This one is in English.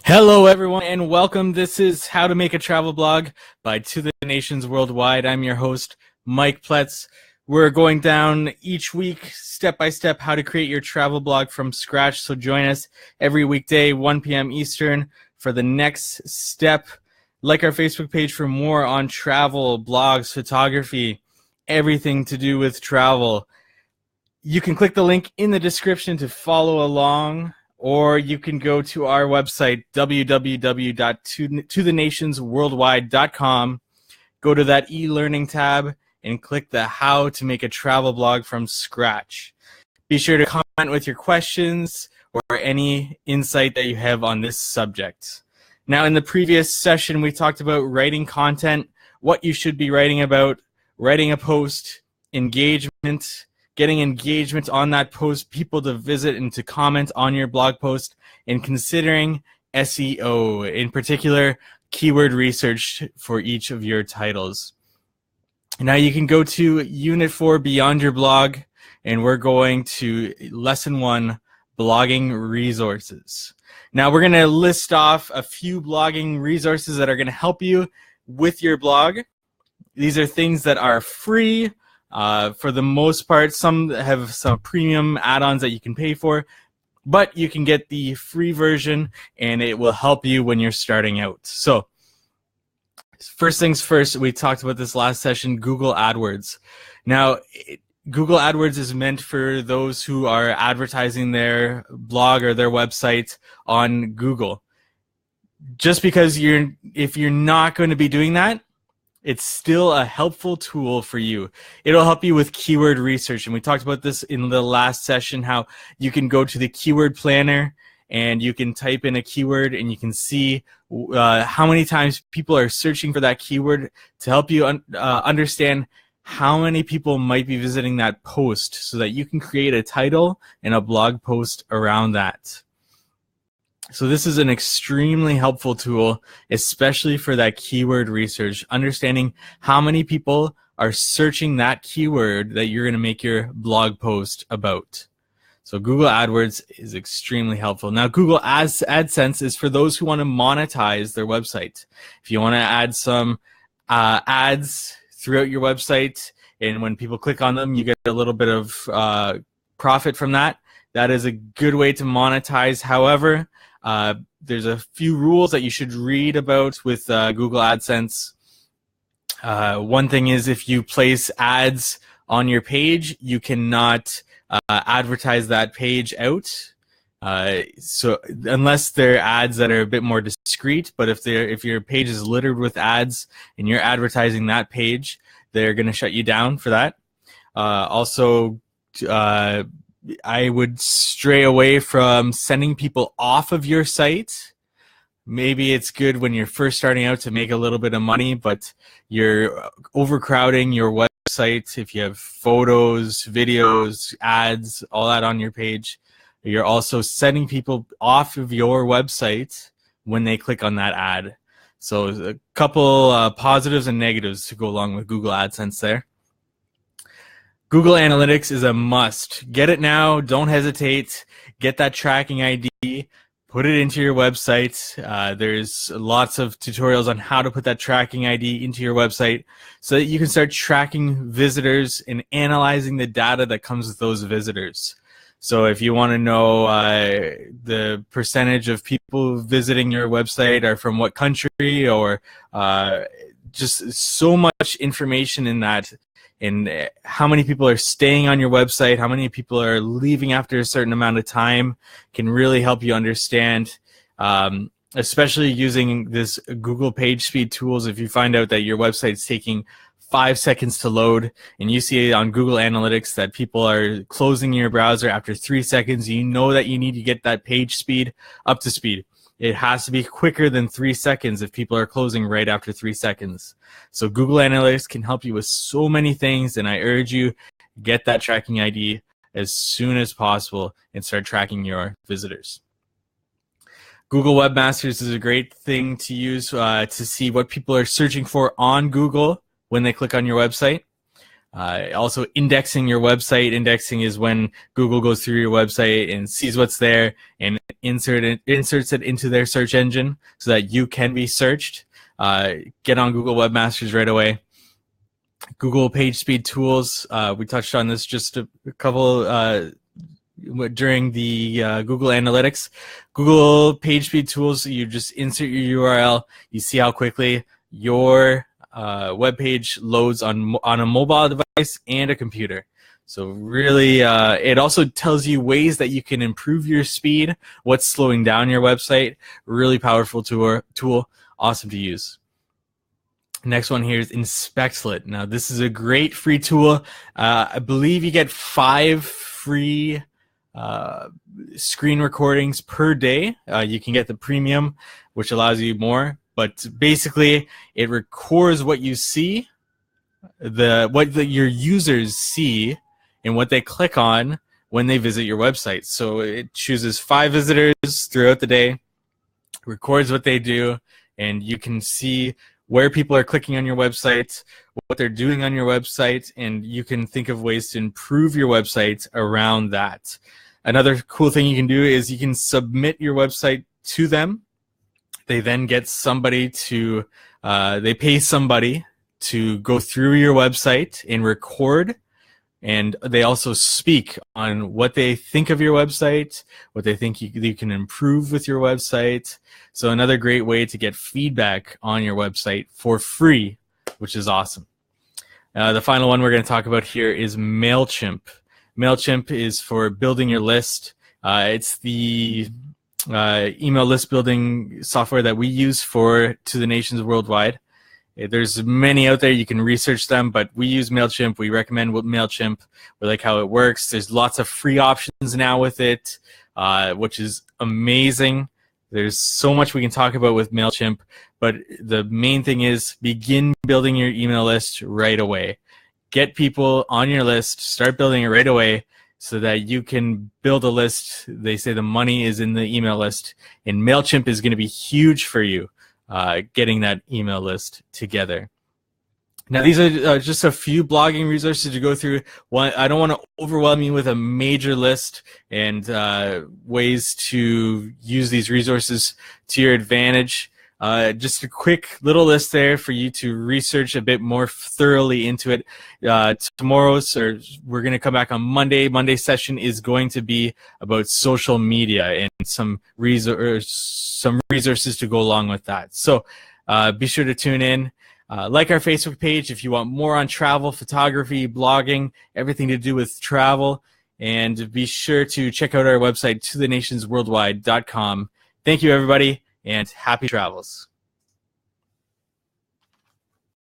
Hello, everyone, and welcome. This is How to Make a Travel Blog by To The Nations Worldwide. I'm your host, Mike Pletz. We're going down each week, step by step, how to create your travel blog from scratch. So join us every weekday, 1 p.m. Eastern, for the next step. Like our Facebook page for more on travel, blogs, photography, everything to do with travel. You can click the link in the description to follow along, or you can go to our website, www.tothenationsworldwide.com, go to that e-learning tab, and click the How to Make a Travel Blog from Scratch. Be sure to comment with your questions or any insight that you have on this subject. Now, in the previous session, we talked about writing content, what you should be writing about, writing a post, engagement, getting engagement on that post, people to visit and to comment on your blog post, and considering SEO, in particular, keyword research for each of your titles. Now you can go to Unit 4, Beyond Your Blog, and we're going to Lesson 1, Blogging Resources. Now we're going to list off a few blogging resources that are going to help you with your blog. These are things that are free. For the most part, some have some premium add-ons that you can pay for, but you can get the free version and it will help you when you're starting out. So first things first, we talked about this last session, Google AdWords. Now, Google AdWords is meant for those who are advertising their blog or their website on Google. Just because if you're not going to be doing that, it's still a helpful tool for you. It'll help you with keyword research. And we talked about this in the last session, how you can go to the keyword planner and you can type in a keyword and you can see how many times people are searching for that keyword to help you understand how many people might be visiting that post so that you can create a title and a blog post around that. So this is an extremely helpful tool, especially for that keyword research, understanding how many people are searching that keyword that you're going to make your blog post about. So Google AdWords is extremely helpful. Now, Google AdSense is for those who want to monetize their website. If you want to add some ads throughout your website, and when people click on them, you get a little bit of profit from that. That is a good way to monetize. However, there's a few rules that you should read about with Google AdSense. One thing is, if you place ads on your page, you cannot advertise that page out. So unless they're ads that are a bit more discreet, but if your page is littered with ads and you're advertising that page, they're going to shut you down for that. Also, I would stray away from sending people off of your site. Maybe it's good when you're first starting out to make a little bit of money, but you're overcrowding your website. If you have photos, videos, ads, all that on your page, you're also sending people off of your website when they click on that ad. So a couple positives and negatives to go along with Google AdSense there. Google Analytics is a must. Get it now. Don't hesitate. Get that tracking ID. Put it into your website. There's lots of tutorials on how to put that tracking ID into your website so that you can start tracking visitors and analyzing the data that comes with those visitors. So if you want to know the percentage of people visiting your website are from what country, or just so much information in that, and how many people are staying on your website, how many people are leaving after a certain amount of time, can really help you understand, especially using this Google PageSpeed tools. If you find out that your website's taking 5 seconds to load and you see on Google Analytics that people are closing your browser after 3 seconds, you know that you need to get that page speed up to speed. It has to be quicker than 3 seconds if people are closing right after 3 seconds. So Google Analytics can help you with so many things, and I urge you, get that tracking ID as soon as possible and start tracking your visitors. Google Webmasters is a great thing to use to see what people are searching for on Google when they click on your website. Also, indexing your website. Indexing is when Google goes through your website and sees what's there and inserts it into their search engine so that you can be searched. Get on Google Webmasters right away. Google PageSpeed tools. We touched on this just a couple during the Google Analytics. Google PageSpeed tools, you just insert your URL, you see how quickly your web page loads on a mobile device and a computer. So really, it also tells you ways that you can improve your speed, what's slowing down your website. Really powerful tool, awesome to use. Next one here is Inspectlet. Now, this is a great free tool. I believe you get 5 free screen recordings per day. You can get the premium, which allows you more. But basically, it records what you see, your users see, and what they click on when they visit your website. So it chooses 5 visitors throughout the day, records what they do, and you can see where people are clicking on your website, what they're doing on your website, and you can think of ways to improve your website around that. Another cool thing you can do is you can submit your website to them. They then get somebody to, they pay somebody to go through your website and record, and they also speak on what they think of your website, what they think you can improve with your website. So another great way to get feedback on your website for free, which is awesome. The final one we're going to talk about here is MailChimp. MailChimp is for building your list. It's the email list building software that we use to the nations worldwide. There's many out there. You can research them, but we use MailChimp. We recommend MailChimp. We like how it works. There's lots of free options now with it, which is amazing. There's so much we can talk about with MailChimp, but the main thing is begin building your email list right away. Get people on your list, start building it right away so that you can build a list. They say the money is in the email list, and MailChimp is going to be huge for you. Getting that email list together. Now, these are just a few blogging resources to go through. I don't want to overwhelm you with a major list and ways to use these resources to your advantage. Just a quick little list there for you to research a bit more thoroughly into it. We're going to come back on Monday. Monday's session is going to be about social media and some resources to go along with that. So be sure to tune in. Like our Facebook page if you want more on travel, photography, blogging, everything to do with travel. And be sure to check out our website, tothenationsworldwide.com. Thank you, everybody, and happy travels.